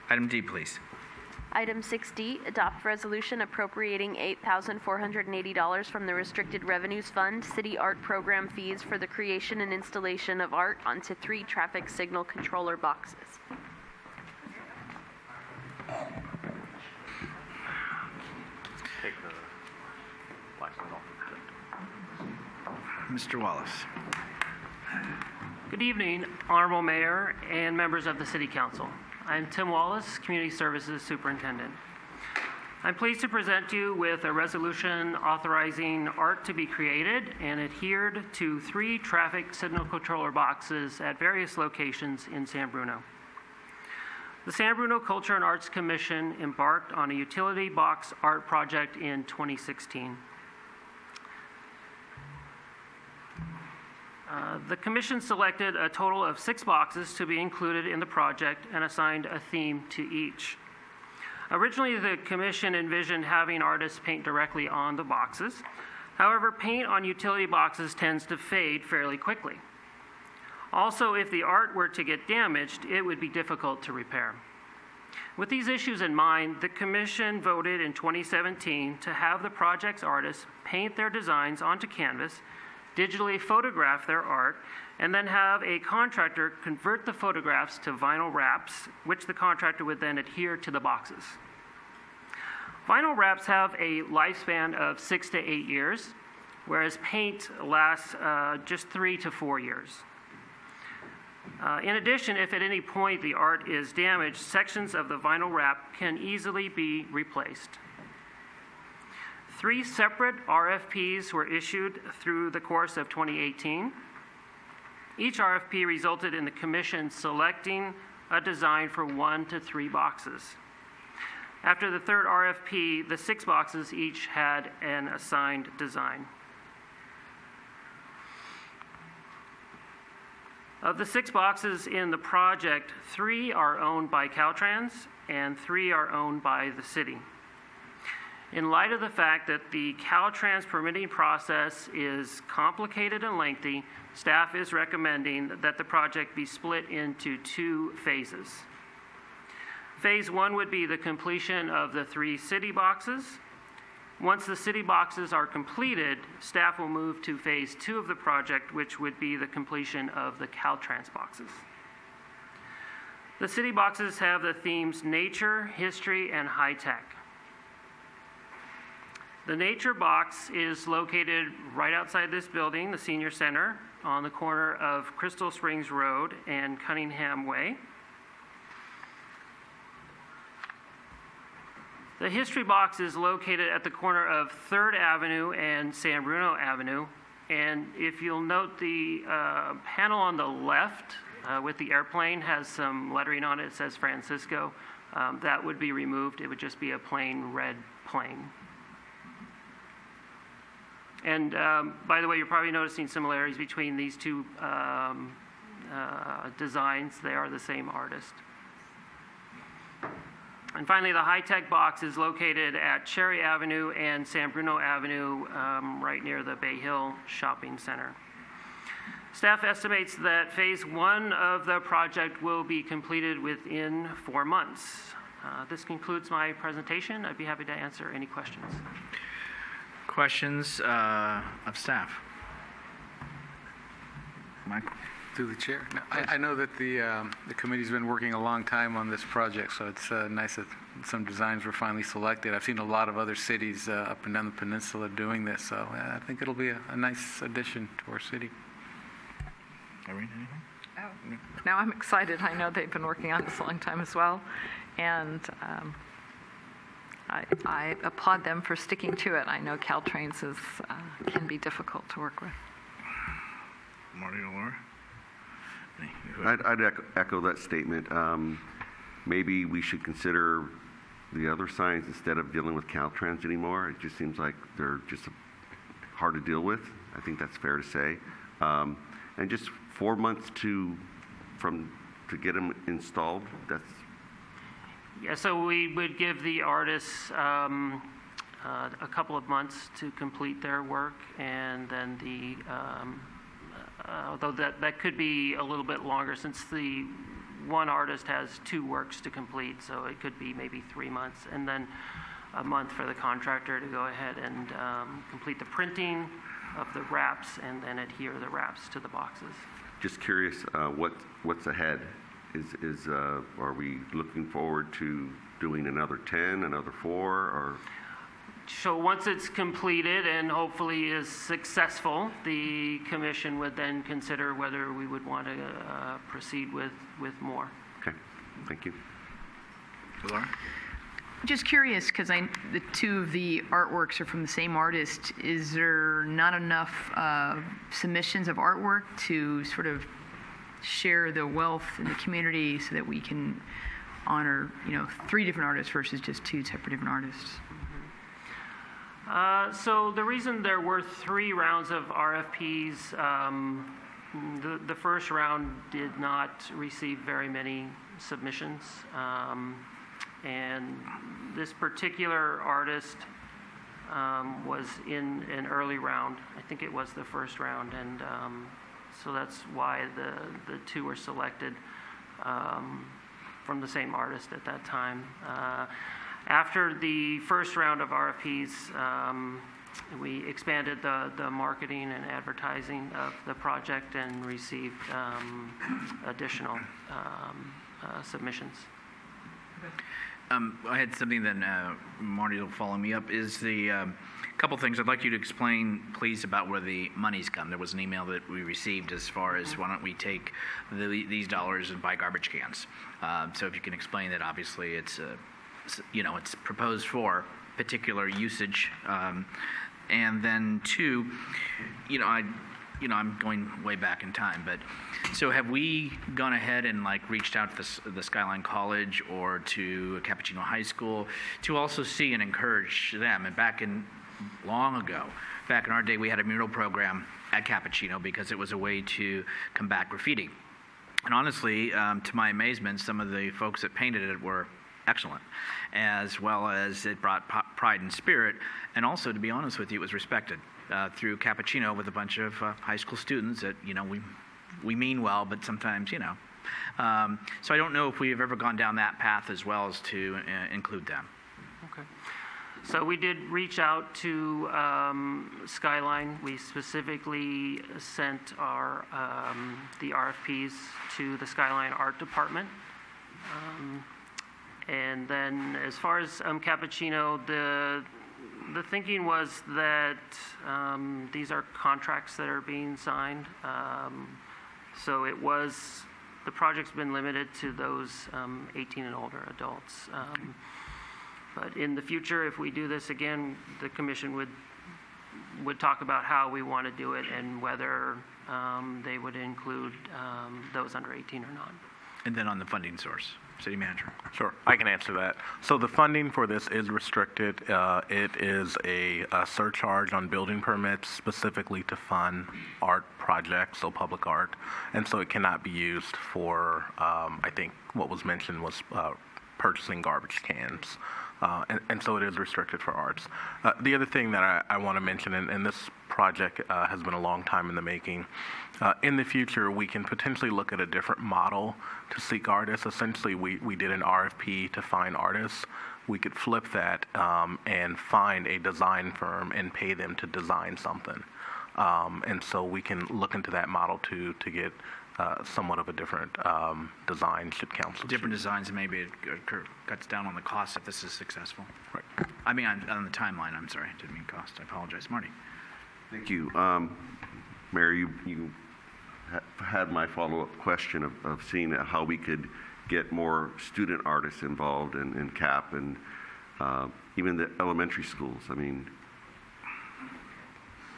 Item D, please. Item 6D, adopt resolution appropriating $8,480 from the Restricted Revenues Fund, City Art Program fees for the creation and installation of art onto 3 traffic signal controller boxes. Take the license off. Mr. Wallace. Good evening, Honorable Mayor and members of the City Council. I'm Tim Wallace, Community Services Superintendent. I'm pleased to present you with a resolution authorizing art to be created and adhered to 3 traffic signal controller boxes at various locations in San Bruno. The San Bruno Culture and Arts Commission embarked on a utility box art project in 2016. The Commission selected a total of 6 boxes to be included in the project and assigned a theme to each. Originally, the Commission envisioned having artists paint directly on the boxes. However, paint on utility boxes tends to fade fairly quickly. Also, if the art were to get damaged, it would be difficult to repair. With these issues in mind, the Commission voted in 2017 to have the project's artists paint their designs onto canvas, digitally photograph their art, and then have a contractor convert the photographs to vinyl wraps, which the contractor would then adhere to the boxes. Vinyl wraps have a lifespan of 6 to 8 years, whereas paint lasts just 3 to 4 years. In addition, if at any point the art is damaged, sections of the vinyl wrap can easily be replaced. 3 separate RFPs were issued through the course of 2018. Each RFP resulted in the Commission selecting a design for 1 to 3 boxes. After the 3rd RFP, the 6 boxes each had an assigned design. Of the 6 boxes in the project, 3 are owned by Caltrans and 3 are owned by the city. In light of the fact that the Caltrans permitting process is complicated and lengthy, staff is recommending that the project be split into 2 phases. Phase 1 would be the completion of the 3 city boxes. Once the city boxes are completed, staff will move to phase 2 of the project, which would be the completion of the Caltrans boxes. The city boxes have the themes nature, history, and high tech. The nature box is located right outside this building, the Senior Center, on the corner of Crystal Springs Road and Cunningham Way. The history box is located at the corner of 3rd Avenue and San Bruno Avenue. And if you'll note, the panel on the left with the airplane has some lettering on it. It says Francisco. That would be removed. It would just be a plain red plane. And by the way, you're probably noticing similarities between these 2 designs. They are the same artist. And finally, the high-tech box is located at Cherry Avenue and San Bruno Avenue, right near the Bay Hill Shopping Center. Staff estimates that phase 1 of the project will be completed within 4 months. This concludes my presentation. I'd be happy to answer any questions. Questions of staff? Mike? Through the chair. No, I know that the committee's been working a long time on this project, so it's nice that some designs were finally selected. I've seen a lot of other cities up and down the peninsula doing this, so I think it'll be a nice addition to our city. Irene, anything? Oh, now I'm excited. I know they've been working on this a long time as well, and I applaud them for sticking to it. I know Caltrans can be difficult to work with. Marty or Laura? I'd echo that statement. Maybe we should consider the other signs instead of dealing with Caltrans anymore. It just seems like they're just hard to deal with. I think that's fair to say. And just 4 months to get them installed. That's Yeah, so we would give the artists a couple of months to complete their work, and then although that could be a little bit longer since the one artist has 2 works to complete, so it could be maybe 3 months, and then a month for the contractor to go ahead and complete the printing of the wraps and then adhere the wraps to the boxes. Just curious, what's ahead? Are we looking forward to doing another 10, another 4, or? So once it's completed and hopefully is successful, the commission would then consider whether we would want to proceed with more. Okay, thank you. Laura? Just curious, because the 2 of the artworks are from the same artist. Is there not enough submissions of artwork to sort of share the wealth in the community so that we can honor, 3 different artists versus just 2 separate different artists? So the reason there were 3 rounds of RFPs, the first round did not receive very many submissions. And this particular artist was in an early round. I think it was the first round, and so that's why the 2 were selected from the same artist at that time. After the first round of RFPs, we expanded the marketing and advertising of the project and received additional submissions. I had something that Marty will follow me up, is the couple things I'd like you to explain, please, about where the money's come. There was an email that we received as far as why don't we take these dollars and buy garbage cans. So if you can explain that, obviously it's it's proposed for particular usage. And then 2, I'm going way back in time, but so have we gone ahead and reached out to the Skyline College or to Cappuccino High School to also see and encourage them? And long ago, back in our day, we had a mural program at Cappuccino because it was a way to combat graffiti. And honestly, to my amazement, some of the folks that painted it were excellent, as well as it brought pride and spirit, and also, to be honest with you, it was respected through Cappuccino with a bunch of high school students that, we mean well, but sometimes, So I don't know if we have ever gone down that path as well as to include them. Okay. So we did reach out to Skyline. We specifically sent the RFPs to the Skyline Art Department. And then as far as Cappuccino, the thinking was that these are contracts that are being signed. So the project's been limited to those 18 and older adults. But in the future, if we do this again, the commission would talk about how we want to do it and whether they would include those under 18 or not. And then on the funding source, City Manager. Sure, I can answer that. So the funding for this is restricted. It is a surcharge on building permits specifically to fund art projects, so public art. And so it cannot be used for, I think what was mentioned was purchasing garbage cans. And so it is restricted for arts. The other thing that I want to mention, and this project has been a long time in the making, in the future we can potentially look at a different model to seek artists. Essentially we did an RFP to find artists. We could flip that and find a design firm and pay them to design something. And so we can look into that model to get somewhat of a different design should council Different designs, and maybe it cuts down on the cost if this is successful. Right. I mean, on the timeline, I'm sorry. I didn't mean cost. I apologize. Marty. Thank you. Mary, you had my follow-up question of seeing how we could get more student artists involved in CAP and even the elementary schools. I mean,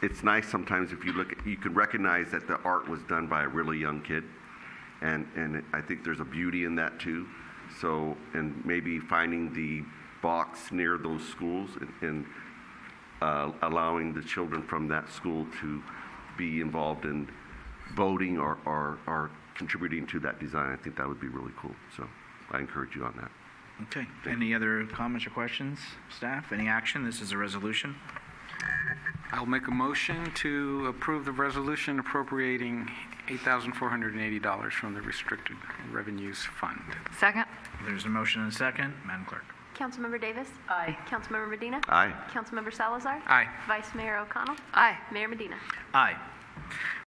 it's nice sometimes if you look at, you can recognize that the art was done by a really young kid, and I think there's a beauty in that too. So, and maybe finding the box near those schools and allowing the children from that school to be involved in voting or contributing to that design. I think that would be really cool. So I encourage you on that. Okay. Any other comments or questions, staff? Any action? This is a resolution. I'll make a motion to approve the resolution appropriating $8,480 from the Restricted Revenues Fund. Second? There's a motion and a second. Madam Clerk. Councilmember Davis? Aye. Councilmember Medina? Aye. Councilmember Salazar? Aye. Vice Mayor O'Connell? Aye. Mayor Medina? Aye.